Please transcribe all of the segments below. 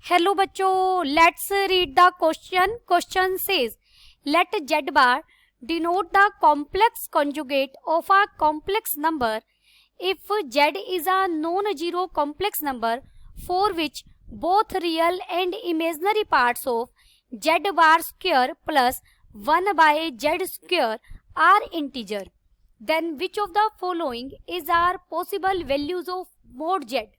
Hello बच्चों, let's read the question. Question says late z bar denote the complex conjugate of a complex number if z is a non-zero complex number for which both real and imaginary parts of z bar square plus 1 by z square are integer. Then which of the following is are possible values of mod z?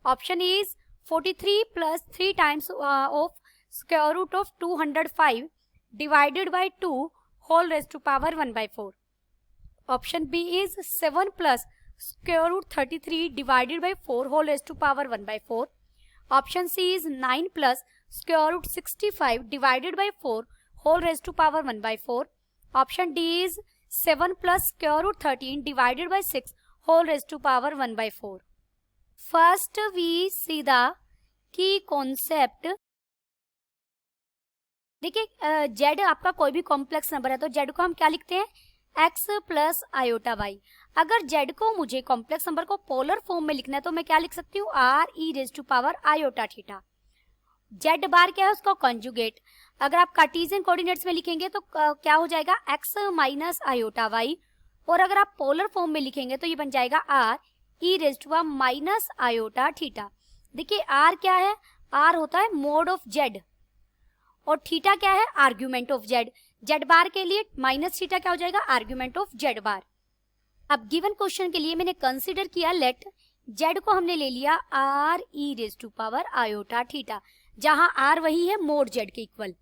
Option is 43 plus 3 times of square root of 205 divided by 2 whole raised to power 1 by 4. Option B is 7 plus square root 33 divided by 4 whole raised to power 1 by 4. Option C is 9 plus square root 65 divided by 4 whole raised to power 1 by 4. Option D is 7 plus square root 13 divided by 6 whole raised to power 1 by 4. First we see the key concept. देखिए z आपका कोई भी complex number है तो z को हम क्या लिखते हैं, x प्लस आयोटा y. अगर z को मुझे कॉम्प्लेक्स नंबर को पोलर फॉर्म में लिखना है तो मैं क्या लिख सकती हूँ, r e raise to power iota theta. z bar क्या है, उसका कॉन्जुगेट. अगर आप कार्टेशियन कोऑर्डिनेट्स में लिखेंगे तो क्या हो जाएगा, x माइनस आयोटा y. और अगर आप पोलर फॉर्म में लिखेंगे तो ये बन जाएगा r e raise to power minus iota theta. देखिए r क्या है, r होता है मोड ऑफ z और थीटा क्या है, argument of z. z bar के लिए माइनस थीटा क्या हो जाएगा, आर्ग्यूमेंट ऑफ z बार. अब गिवन क्वेश्चन के लिए मैंने कंसीडर किया लेट z को हमने ले लिया r e raise to power iota theta, जहां r वही है मोड z के इक्वल.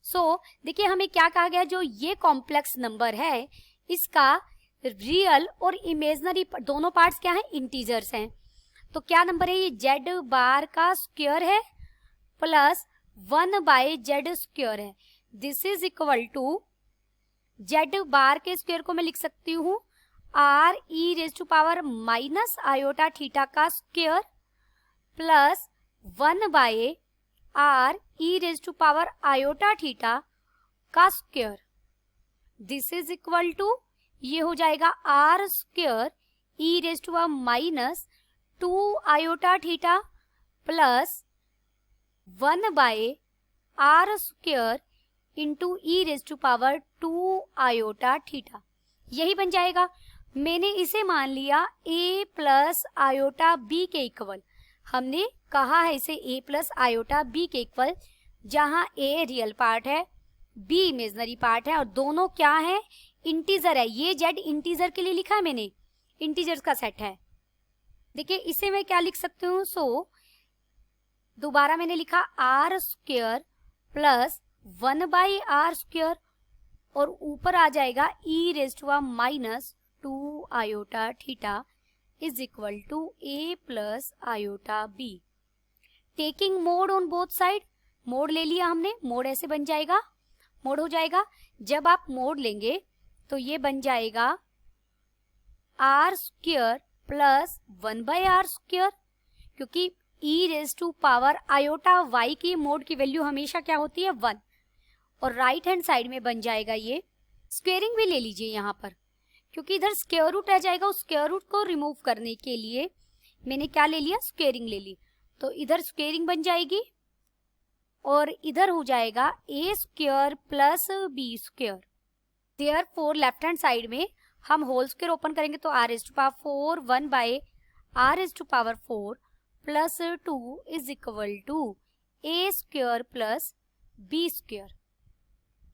सो देखिए हमें क्या कहा गया, जो ये कॉम्प्लेक्स नंबर है इसका रियल और इमेजिनरी दोनों पार्ट्स क्या है, इंटीजर्स हैं. तो क्या नंबर है ये, z बार का स्क्वायर है प्लस 1 बाय z स्क्वायर है. This is equal to z bar के स्क्वायर को मैं लिख सकती हूँ r e raise to power minus iota theta का square plus 1 by r e raise to power iota theta का square. This is equal to ये हो जाएगा r square e raise to power minus 2 iota theta plus 1 by r square into e raise to power 2 iota theta. यही बन जाएगा. मैंने इसे मान लिया a प्लस आयोटा b के इक्वल. हमने कहा है इसे a प्लस आयोटा b के इक्वल, जहां a रियल पार्ट है, b इमेजिनरी पार्ट है और दोनों क्या है, इंटीजर है. ये z इंटीजर के लिए लिखा है मैंने, इंटीजर्स का सेट है. देखिए इसे मैं क्या लिख सकती हूँ, सो दोबारा मैंने लिखा r square plus 1 by r square और ऊपर आ जाएगा e raise to power minus 2 iota theta is equal to a plus iota b. Taking mod on both side, mod ले लिया हमने, मोड ऐसे बन जाएगा, मोड हो जाएगा. जब आप मोड लेंगे तो ये बन जाएगा r square plus 1 by r square, क्योंकि e raise to power iota y की मोड की वैल्यू हमेशा क्या होती है, 1. और राइट हैंड साइड में बन जाएगा ये. स्क्वेयरिंग भी ले लीजिए यहाँ पर, क्योंकि इधर स्क्वायर रूट रह जाएगा. उस स्क्वायर रूट को रिमूव करने के लिए मैंने क्या ले लिया, स्क्वेयरिंग ले ली. तो इधर स्क्वेयरिंग बन जाएगी और इधर हो जाएगा a square plus b square. Therefore left hand side में हम होल स्क्वायर ओपन करेंगे तो r raise to power 4 1 by r raise to power 4 plus 2 is equal to a square plus b square.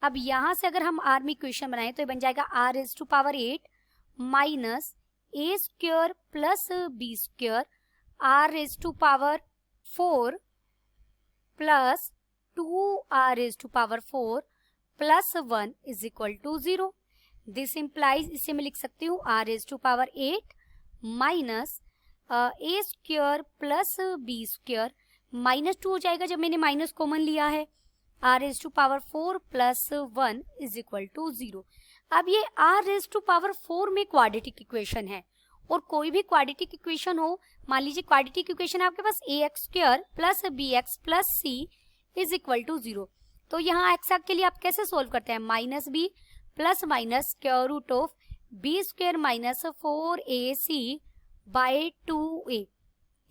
अब यहाँ से अगर हम r में इक्वेशन बनाएं तो ये बन जाएगा r raise to power 8 minus a square plus b square r raise to power 4 plus 2r raise to power 4 plus 1 is equal to 0. This implies, इसे मैं लिख सकती हूँ r raise to power 8 minus a square plus b square, minus 2 हो जाएगा जब मैंने minus common लिया है, r raise to power 4 plus 1 is equal to 0. अब ये r रेज टू पावर 4 में क्वाड्रेटिक इक्वेशन है और कोई भी क्वाड्रेटिक इक्वेशन हो, मान लीजिए क्वाड्रेटिक इक्वेशन है आपके पास ax square plus bx plus c is equal to 0. तो यहाँ x के लिए आप कैसे सोल्व करते हैं, minus b plus minus square root of b square minus 4ac by 2a.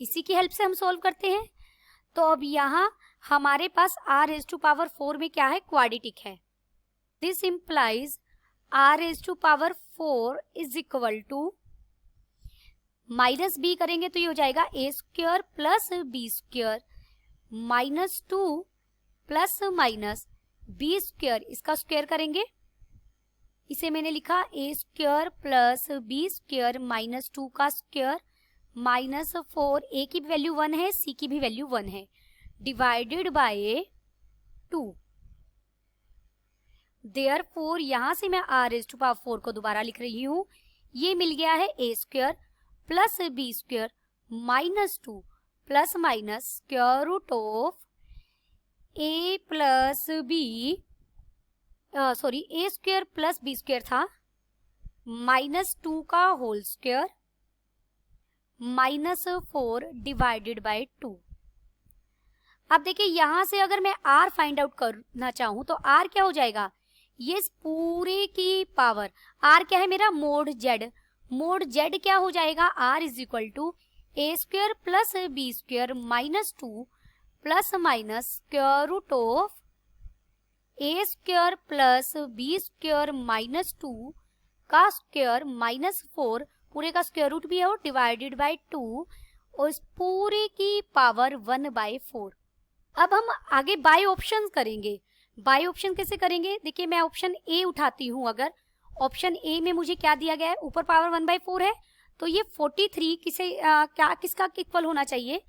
इसी की हेल्प से हम सोल्व करते हैं. तो अब यहाँ हमारे पास r रेज टू पावर 4 में क्या है, क्वाड्रेटिक है। This implies r raise to power 4 is equal to minus b करेंगे तो ये हो जाएगा a square plus b square minus 2 plus minus b square, इसका स्क्वायर करेंगे, इसे मैंने लिखा a square plus b square minus 2 का स्क्वायर माइनस 4, a की वैल्यू 1 है, c की भी वैल्यू 1 है, डिवाइडेड बाय 2। देयरफॉर यहां से मैं r रेज़ टू पावर 4 को दोबारा लिख रही हूं, ये मिल गया है a square plus b square minus 2 plus minus square root of a plus b, sorry a square plus b square था, माइनस 2 का whole square minus 4 divided by 2। अब देखिए यहां से अगर मैं r फाइंड आउट करना चाहूं तो r क्या हो जाएगा, ये पूरे की पावर, r क्या है मेरा, मोड z, मोड z क्या हो जाएगा, r is equal to a square plus b square minus 2 plus minus square root of a square plus b square minus 2 का स्क्वायर माइनस 4, पूरे का स्क्वायर रूट भी है और डिवाइडेड बाय 2 और इस पूरे की पावर 1/4। अब हम आगे बाय ऑप्शन करेंगे। बाय ऑप्शन कैसे करेंगे, देखिए मैं ऑप्शन ए उठाती हूँ, अगर ऑप्शन ए में मुझे क्या दिया गया है, ऊपर पावर 1/4 है, तो ये 43 किसका इक्वल होना चाहिए,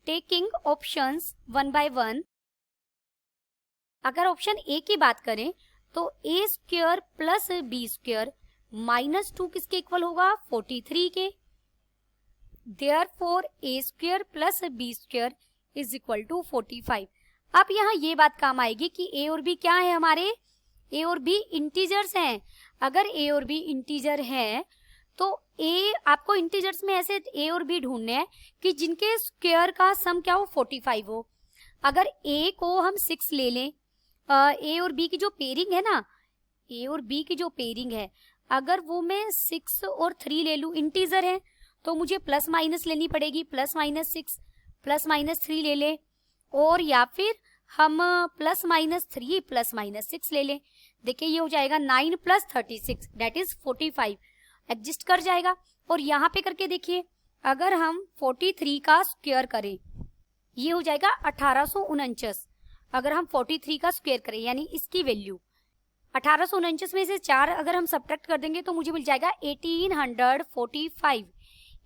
टेकिंग ऑप्शंस 1 by 1। अगर ऑप्शन ए की बात करें तो a square plus b square minus 2 किसके इक्वल होगा, 43 के। Therefore a square plus b square is equal to 45। अब यहाँ ये बात काम आएगी कि a और b क्या है हमारे, a और b इंटीजर्स हैं। अगर a और b इंटीजर हैं तो a, आपको इंटीजर्स में ऐसे a और b ढूंढने हैं कि जिनके स्क्वायर का सम क्या हो, 45 हो। अगर a को हम 6 ले लें, a और b की जो पेयरिंग है ना, a और b की जो पेयरिंग है, अगर वो मैं 6 और 3 ले लूं, इंटीजर है तो मुझे प्लस माइनस लेनी पड़ेगी, प्लस माइनस 6 प्लस माइनस 3 ले लें, और या फिर हम प्लस माइनस 3 प्लस माइनस 6 ले लें। देखिए ये हो जाएगा 9 प्लस 36 दैट इज 45, एडजस्ट कर जाएगा। और यहाँ पे करके देखिए, अगर हम 43 का स्क्वायर करें, ये हो जाएगा 1849। अगर हम 43 का स्क्वायर करें यानी इसकी वैल्यू 1849 में से 4 अगर हम सब्ट्रैक्ट कर देंगे तो मुझे मिल जाएगा 1845।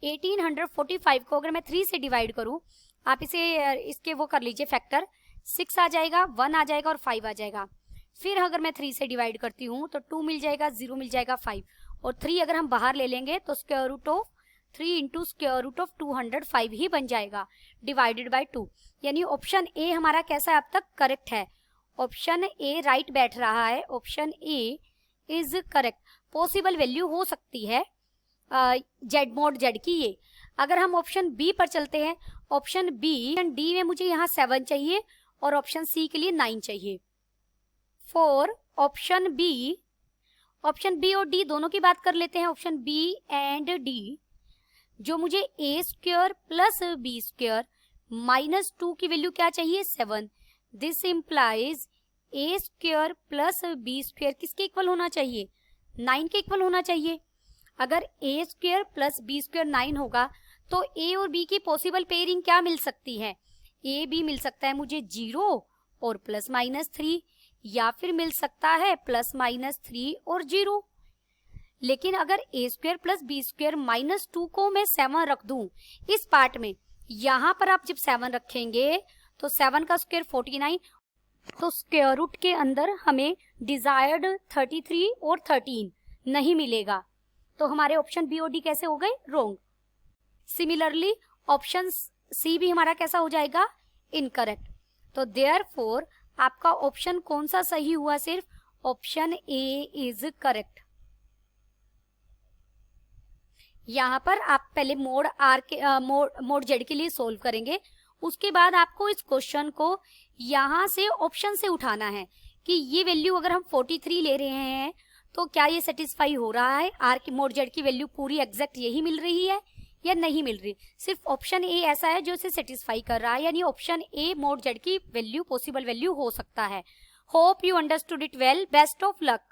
1845 को अगर मैं 3 से डिवाइड करूं, आप इसे इसके वो कर लीजिए फैक्टर, 6 आ जाएगा, 1 आ जाएगा और 5 आ जाएगा। फिर अगर मैं 3 से डिवाइड करती हूँ तो 2 मिल जाएगा, 0 मिल जाएगा, 5 और 3 अगर हम बाहर ले लेंगे तो square root of 3 into square root of 205 ही बन जाएगा, डिवाइडेड बाय 2। यानी ऑप्शन ए हमारा कैसा है, अब तक करेक्ट है। ऑप्शन ए राइट बैठ रहा है, option A is correct. Possible value हो सकती है जेड मोड जेड की ये। अगर हम ऑप्शन बी पर चलते हैं, ऑप्शन बी डी में मुझे यहाँ 7 चाहिए और ऑप्शन सी के लिए 9 चाहिए। फॉर ऑप्शन बी और डी दोनों की बात कर लेते हैं, ऑप्शन बी एंड डी, जो मुझे A square plus B square minus 2 की वैल्यू क्या चाहिए, 7। This implies A square plus B square किसके इक्वल होना चाहिए, 9 के इक्वल होना चाहिए। अगर A square plus B square 9 होगा तो ए और बी की पॉसिबल पेयरिंग क्या मिल सकती है, ए बी मिल सकता है मुझे 0 और प्लस माइनस 3, या फिर मिल सकता है प्लस माइनस 3 और 0। लेकिन अगर A square plus B square minus 2 को मैं 7 रख दूं इस पार्ट में, यहाँ पर आप जब 7 रखेंगे तो 7 का स्क्वायर 49, तो स्क्वायर रूट के अंदर हमें डिजायर्ड 33 और 13 नहीं मिलेगा, तो हमारे ऑप्शन बी और डी कैसे हो गए, रॉन्ग। सिमिलरली ऑप्शन सी भी हमारा कैसा हो जाएगा, इनकरेक्ट। तो देयरफॉर आपका ऑप्शन कौन सा सही हुआ, सिर्फ ऑप्शन ए इज करेक्ट। यहाँ पर आप पहले मोड आर के मोड जेड के लिए सोल्व करेंगे, उसके बाद आपको इस क्वेश्चन को यहाँ से ऑप्शन से उठाना है कि ये वैल्यू अगर हम 43 ले रहे हैं तो क्या ये सेटिस्फाई हो रहा है, आर की मोड जेड की वैल्यू पूरी एग्जैक्ट यही मिल रही है या नहीं मिल रही। सिर्फ ऑप्शन ए ऐसा है जो इसे सेटिस्फाई कर रहा है, यानी ऑप्शन ए मोड जेड की वैल्यू पॉसिबल वैल्यू हो सकता है। Hope you understood it well. Best of luck.